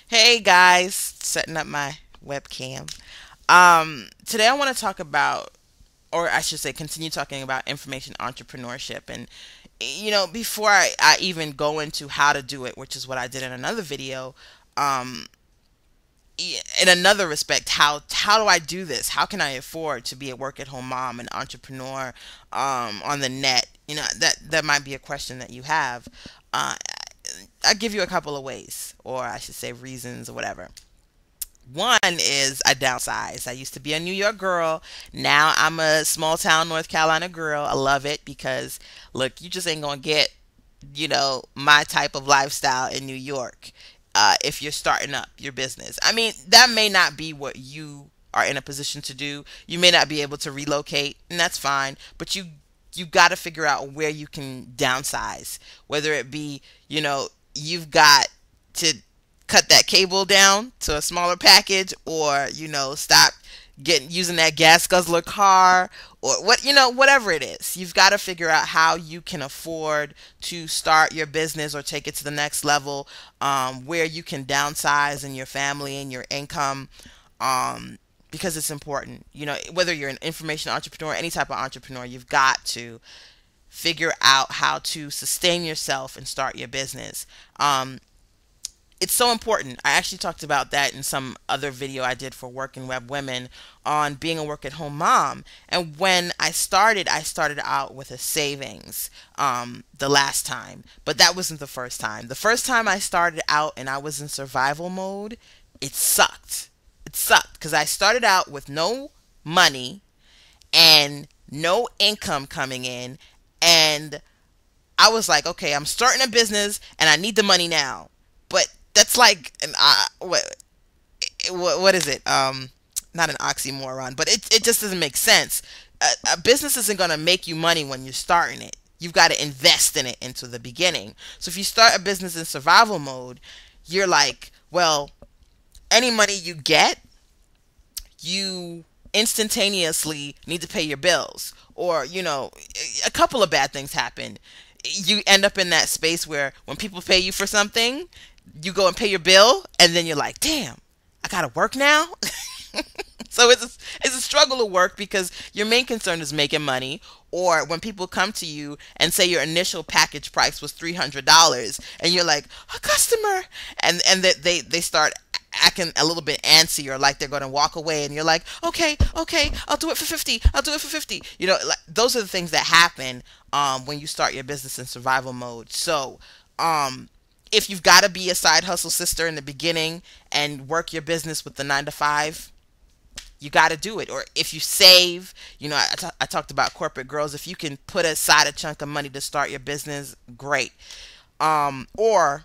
Hey guys, setting up my webcam. Today I want to talk about, or I should say, continue talking about information entrepreneurship. And before I even go into how to do it, which is what I did in another video, um, in another respect, how do I do this? How can I afford to be a work at home mom, an entrepreneur, on the net? That might be a question that you have. Uh, I'll give you a couple of ways, or I should say reasons, or whatever. One is I downsized. I used to be a New York girl. Now I'm a small town North Carolina girl. I love it because, look, you just ain't gonna get, my type of lifestyle in New York if you're starting up your business. I mean, that may not be what you are in a position to do. You may not be able to relocate, and that's fine. But you got to figure out where you can downsize, whether it be, you've got to cut that cable down to a smaller package, or stop getting using that gas guzzler car, or whatever it is. You've got to figure out how you can afford to start your business or take it to the next level, where you can downsize in your family and your income, because it's important. Whether you're an information entrepreneur, any type of entrepreneur, you've got to figure out how to sustain yourself and start your business. It's so important. I actually talked about that in some other video I did for Working Web Women on being a work at home mom. And when I started out with a savings the last time, but that wasn't the first time. The first time I started out and I was in survival mode, it sucked. It sucked because I started out with no money and no income coming in, and I was like, okay, I'm starting a business and I need the money now. But that's like an what is it? Not an oxymoron, but it just doesn't make sense. A business isn't going to make you money when you're starting it. You've got to invest in it into the beginning. So if you start a business in survival mode, you're like, well, any money you get, you instantaneously need to pay your bills. Or, a couple of bad things happen. You end up in that space where when people pay you for something, you go and pay your bill, and then you're like, damn, I gotta work now. So it's a struggle to work because your main concern is making money. Or when people come to you and say your initial package price was $300, and you're like, a customer, and they start acting a little bit antsy, or like they're going to walk away, and you're like, okay, okay, I'll do it for 50, I'll do it for 50. Like, those are the things that happen when you start your business in survival mode. So if you've got to be a side hustle sister in the beginning and work your business with the 9 to 5, you got to do it. Or if you save, I talked about corporate girls. If you can put aside a chunk of money to start your business, great. Or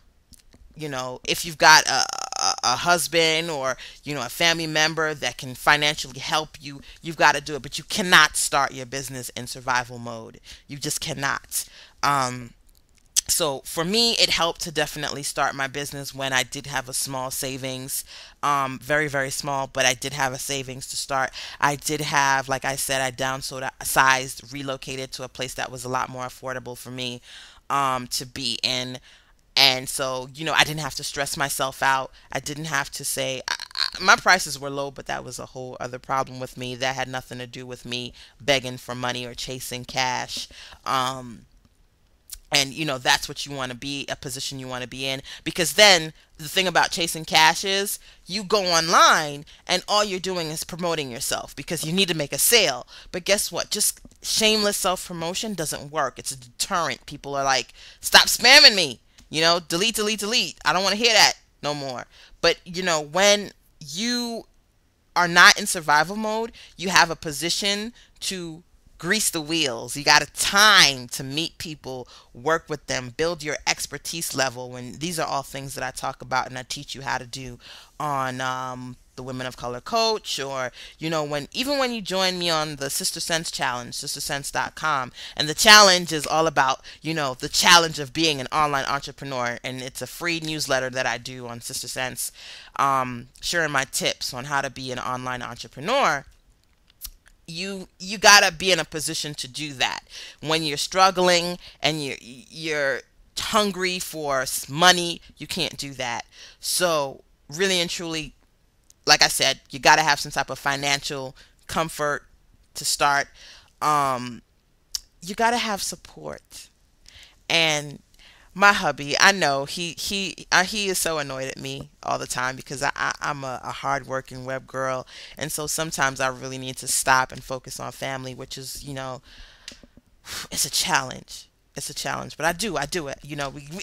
if you've got a husband, or a family member that can financially help you, you've got to do it. But you cannot start your business in survival mode. You just cannot. So for me, it helped to definitely start my business when I did have a small savings, very, very small, but I did have a savings to start. I did have, like I said, I downsized, relocated to a place that was a lot more affordable for me to be in. And so, I didn't have to stress myself out. I didn't have to say, my prices were low, but that was a whole other problem with me. That had nothing to do with me begging for money or chasing cash. And that's what you want to be, a position you want to be in, because then the thing about chasing cash is you go online and all you're doing is promoting yourself because you need to make a sale. But guess what? Just shameless self promotion doesn't work. It's a deterrent. People are like, stop spamming me, delete, delete, delete. I don't want to hear that no more. But when you are not in survival mode, you have a position to grease the wheels. You got a time to meet people, work with them, build your expertise level. And these are all things that I talk about and I teach you how to do on the Women of Color Coach, or when you join me on the Sister Sense challenge, sistersense.com. And the challenge is all about the challenge of being an online entrepreneur, and it's a free newsletter that I do on Sister Sense, sharing my tips on how to be an online entrepreneur. You gotta be in a position to do that when you're struggling and you're hungry for money. You can't do that. So really and truly, like I said, you got to have some type of financial comfort to start. Um, you got to have support. And my hubby, I know he is so annoyed at me all the time because I'm a hardworking web girl, and so sometimes I really need to stop and focus on family, which is, it's a challenge. It's a challenge, but I do it.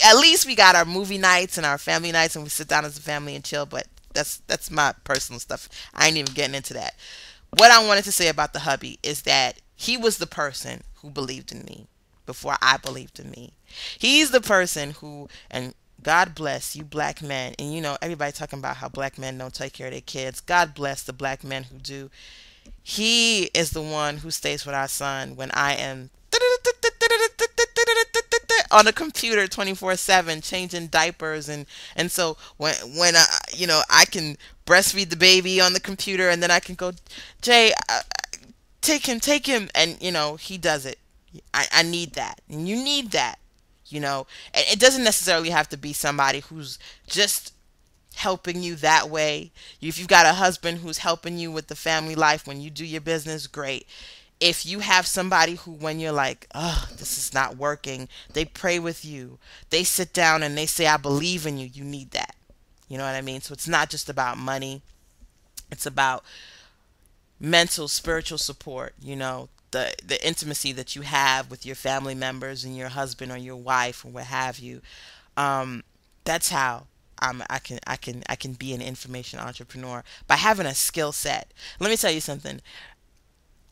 At least we got our movie nights and our family nights, and we sit down as a family and chill. But that's my personal stuff. I ain't even getting into that. What I wanted to say about the hubby is that he was the person who believed in me before I believed in me. He's the person who, and God bless you black men, and everybody talking about how black men don't take care of their kids. God bless the black men who do. He is the one who stays with our son when I am on the computer 24/7 changing diapers, and so when I can breastfeed the baby on the computer, and then I can go, Jay, take him, and he does it. I need that, and you need that. And it doesn't necessarily have to be somebody who's just helping you that way. If you've got a husband who's helping you with the family life when you do your business, great. If you have somebody who, when you're like, oh, this is not working, they pray with you, they sit down and they say, I believe in you, you need that. You know what I mean? So it's not just about money, it's about mental, spiritual support, the intimacy that you have with your family members and your husband or your wife or what have you. Um, that's how I can be an information entrepreneur, by having a skill set. Let me tell you something.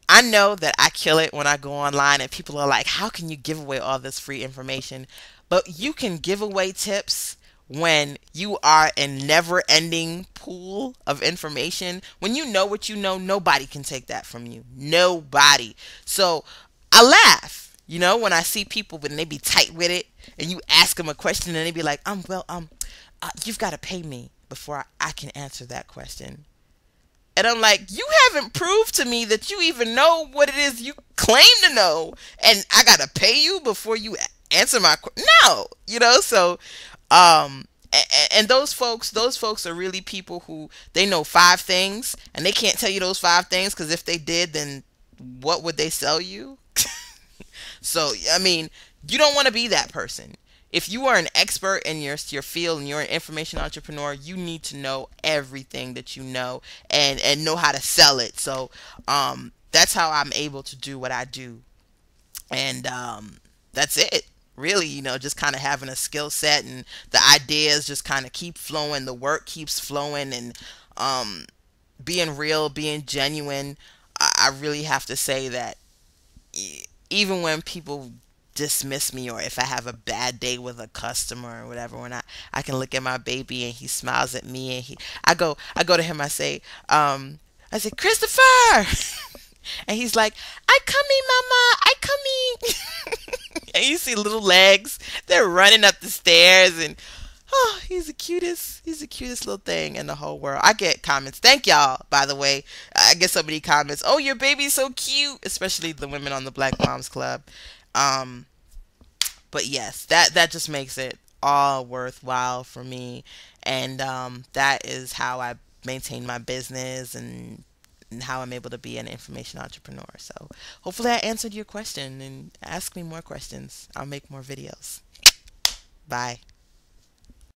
I know that I kill it when I go online and people are like, how can you give away all this free information? But you can give away tips when you are a never ending pool of information. When you know what you know, nobody can take that from you. Nobody. So I laugh, when I see people when they be tight with it, and you ask them a question and they be like, you've got to pay me before I can answer that question. And I'm like, you haven't proved to me that you even know what it is you claim to know, and I gotta pay you before you answer my no, So, and those folks are really people who they know five things, and they can't tell you those five things because if they did, then what would they sell you? So, I mean, you don't want to be that person. If you are an expert in your field and you're an information entrepreneur, you need to know everything that you know, and know how to sell it. So that's how I'm able to do what I do. And that's it. Really, just kind of having a skill set, and the ideas just kind of keep flowing, the work keeps flowing, and um, being real, being genuine. I really have to say that even when people dismiss me, or if I have a bad day with a customer or whatever, when I can look at my baby and he smiles at me, and I go to him, I say, Christopher, and he's like, I coming, mama, I coming. And you see little legs, they're running up the stairs, and oh, he's the cutest little thing in the whole world. I get comments. Thank y'all, by the way. I get so many comments. Oh, your baby's so cute, especially the women on the Black Moms Club. Um, but yes, that just makes it all worthwhile for me, and that is how I maintain my business, and how I'm able to be an information entrepreneur. So hopefully I answered your question, and ask me more questions. I'll make more videos. Bye.